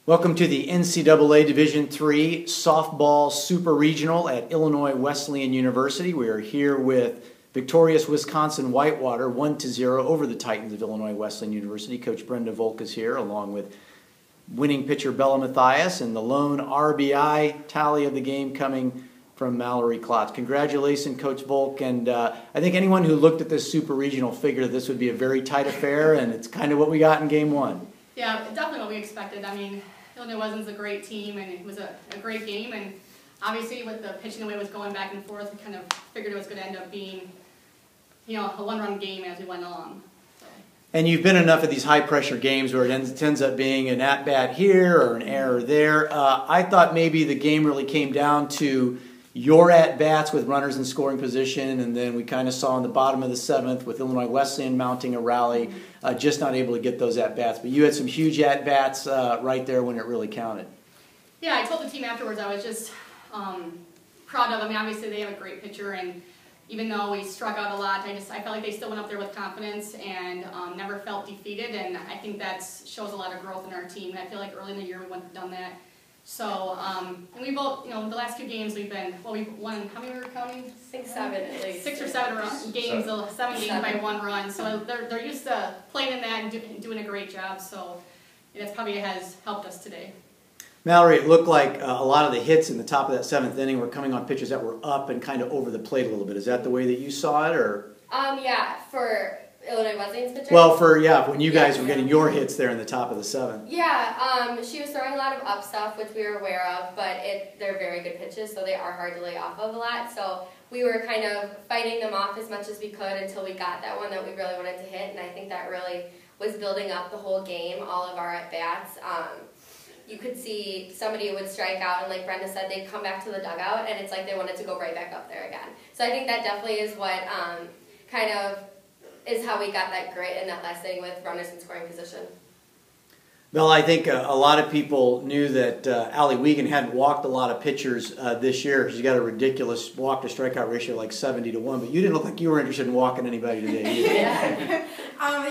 Welcome to the NCAA Division III Softball Super Regional at Illinois Wesleyan University. We are here with victorious Wisconsin Whitewater 1-0 over the Titans of Illinois Wesleyan University. Coach Brenda Volk is here along with winning pitcher Bella Mathias and the lone RBI tally of the game coming from Mallory Klotz. Congratulations, Coach Volk. And I think anyone who looked at this Super Regional figured that this would be a very tight affair, and it's kind of what we got in Game 1. Yeah, definitely what we expected. I mean, Illinois Wesleyan's a great team, and it was a great game. And obviously, with the pitching the way it was going back and forth, we kind of figured it was going to end up being, a one-run game as we went along. So. And you've been in enough of these high-pressure games where it ends up being an at-bat here or an error there. I thought maybe the game really came down to your at-bats with runners in scoring position, and then we kind of saw in the bottom of the 7th with Illinois Wesleyan mounting a rally, just not able to get those at-bats. But you had some huge at-bats right there when it really counted. Yeah, I told the team afterwards I was just proud of them. I mean, obviously they have a great pitcher, and even though we struck out a lot, I felt like they still went up there with confidence and never felt defeated, and I think that shows a lot of growth in our team. And I feel like early in the year we wouldn't have done that. So, and we both, the last 2 games we've been, we've won, how many were we counting? 6, 7 at least. 6 or 7 games, 7 games by 1 run. So they're used to playing in that and doing a great job. So that probably has helped us today. Mallory, it looked like a lot of the hits in the top of that 7th inning were coming on pitches that were up and kind of over the plate a little bit. Is that the way that you saw it, or? Yeah, for Illinois Wesleyan's pitcher? Well, when you guys were getting your hits there in the top of the 7th. Yeah, she was throwing a lot of up stuff, which we were aware of, but they're very good pitches, so they are hard to lay off of a lot. So we were kind of fighting them off as much as we could until we got that one that we really wanted to hit, and I think that really was building up the whole game, all of our at-bats. You could see somebody would strike out, and like Brenda said, they'd come back to the dugout, and it's like they wanted to go right back up there again. So I think that definitely is what kind of is how we got that grit in that last inning with runners in scoring position. Well, I think a lot of people knew that Allie Wiegand hadn't walked a lot of pitchers this year. She's got a ridiculous walk-to-strikeout ratio like 70-1, but you didn't look like you were interested in walking anybody today either.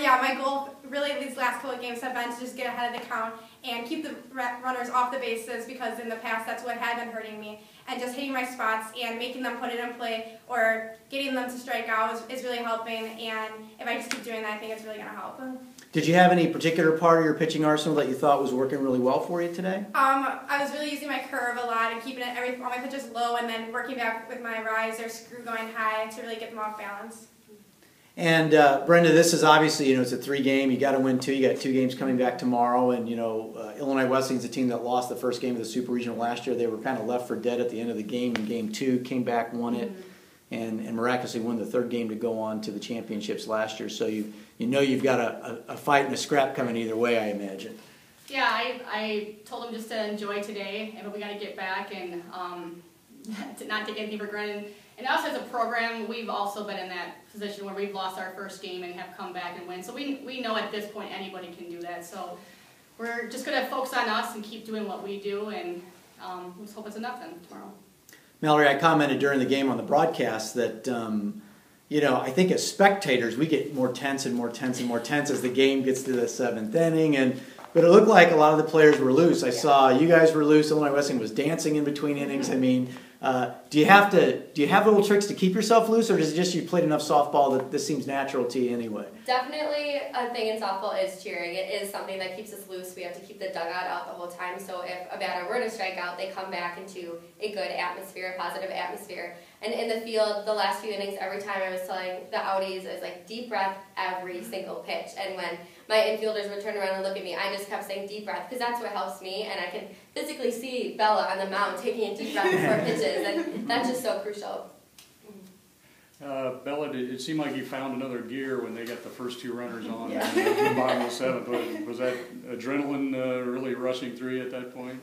Yeah, my goal really these last couple of games have been to just get ahead of the count and keep the runners off the bases, because in the past that's what had been hurting me. And just hitting my spots and making them put it in play or getting them to strike out is really helping. And if I just keep doing that, I think it's really going to help. Did you have any particular part of your pitching arsenal that you thought was working really well for you today? I was really using my curve a lot and keeping all my pitches low, and then working back with my rise or screw going high to really get them off balance. And Brenda, this is obviously, it's a 3-game. You got to win 2. You got 2 games coming back tomorrow, and Illinois Wesleyan's a team that lost the first game of the Super Regional last year. They were kind of left for dead at the end of the game in Game 2, came back, won it, and miraculously won the 3rd game to go on to the championships last year. So you've got a fight and a scrap coming either way, I imagine. Yeah, I told them just to enjoy today, but we got to get back and to not take anything for granted. And us as a program, we've also been in that position where we've lost our first game and have come back and win. So we know at this point anybody can do that. So we're just going to focus on us and keep doing what we do, and let's hope it's enough then tomorrow. Mallory, I commented during the game on the broadcast that, I think as spectators we get more tense and more tense and more tense as the game gets to the 7th inning. But it looked like a lot of the players were loose. I saw you guys were loose. Illinois Wesleyan was dancing in between innings. I mean, do you have little tricks to keep yourself loose, or is it just you played enough softball that this seems natural to you anyway? Definitely a thing in softball is cheering. It is something that keeps us loose. We have to keep the dugout out the whole time. So if a batter were to strike out, they come back into a good atmosphere, a positive atmosphere. And in the field, the last few innings, every time I was telling the outies, I was like, deep breath every single pitch. And when my infielders would turn around and look at me, I just kept saying deep breath, because that's what helps me, and I can physically see Bella on the mound taking a deep breath before pitches, and that's just so crucial. Bella, it seemed like you found another gear when they got the first 2 runners on in the bottom of the 7th. Was that adrenaline really rushing through you at that point?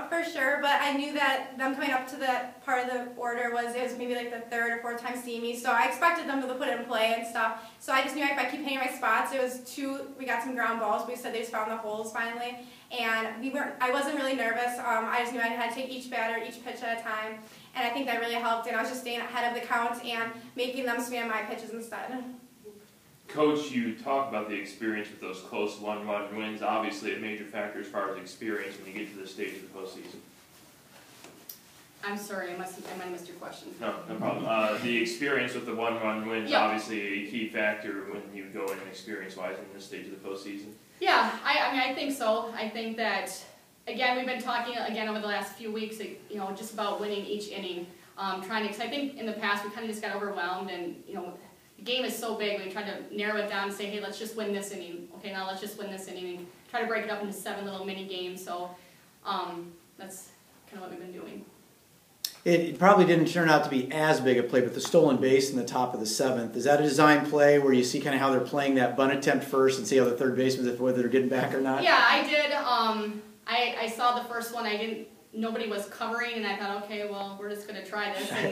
For sure, but I knew that them coming up to that part of the order was maybe like the 3rd or 4th time seeing me, so I expected them to put it in play and stuff. So I just knew if I keep hitting my spots, it was 2. We got some ground balls. We said they just found the holes finally, and I wasn't really nervous. I just knew I had to take each batter, each pitch at a time. And I think that really helped, and I was just staying ahead of the count and making them spam my pitches instead. Coach, you talk about the experience with those close 1-1 wins. Obviously, a major factor as far as experience when you get to this stage of the postseason. I'm sorry, I might have missed your question. No, no problem. The experience with the 1-1 wins, Yep. obviously a key factor when you go in experience-wise in this stage of the postseason. Yeah, I mean, I think so. I think that, again, we've been talking again over the last few weeks, just about winning each inning. Because I think in the past we kind of just got overwhelmed, and the game is so big. We tried to narrow it down and say, hey, let's just win this inning. Okay, now let's just win this inning, and try to break it up into 7 little mini games. So that's kind of what we've been doing. It probably didn't turn out to be as big a play, but the stolen base in the top of the 7th, is that a design play where you see kind of how they're playing that bunt attempt first and see how the third baseman, whether they're getting back or not? Yeah, I did. I saw the first one. Nobody was covering, and I thought, okay, well, we're just going to try this, and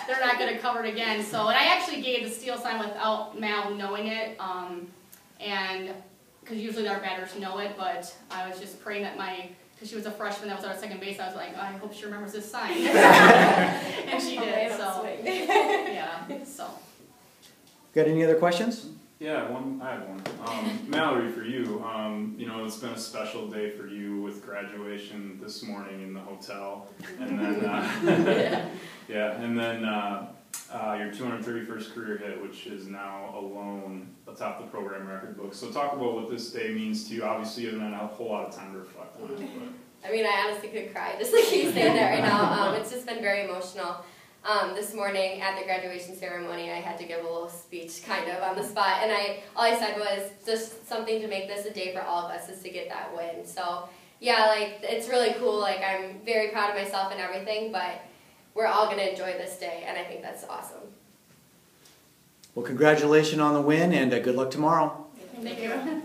they're not going to cover it again. So, and I actually gave the steal sign without Mal knowing it, and because usually our batters know it, but I was just praying that because she was a freshman that was at second base, I was like, I hope she remembers this sign. And she did, so. Yeah, so. Got any other questions? Yeah, I have one. Mallory, for you, it's been a special day for you with graduation this morning in the hotel, and then your 231st career hit, which is now alone atop the program record book. So talk about what this day means to you. Obviously, you haven't had a whole lot of time to reflect on it. But. I mean, I honestly could cry just like you saying that right now. It's just been very emotional. This morning at the graduation ceremony, I had to give a little speech kind of on the spot, and all I said was just something to make this a day for all of us is to get that win. So yeah, it's really cool. I'm very proud of myself and everything, but we're all going to enjoy this day, and I think that's awesome. Well, congratulations on the win, and good luck tomorrow. Thank you.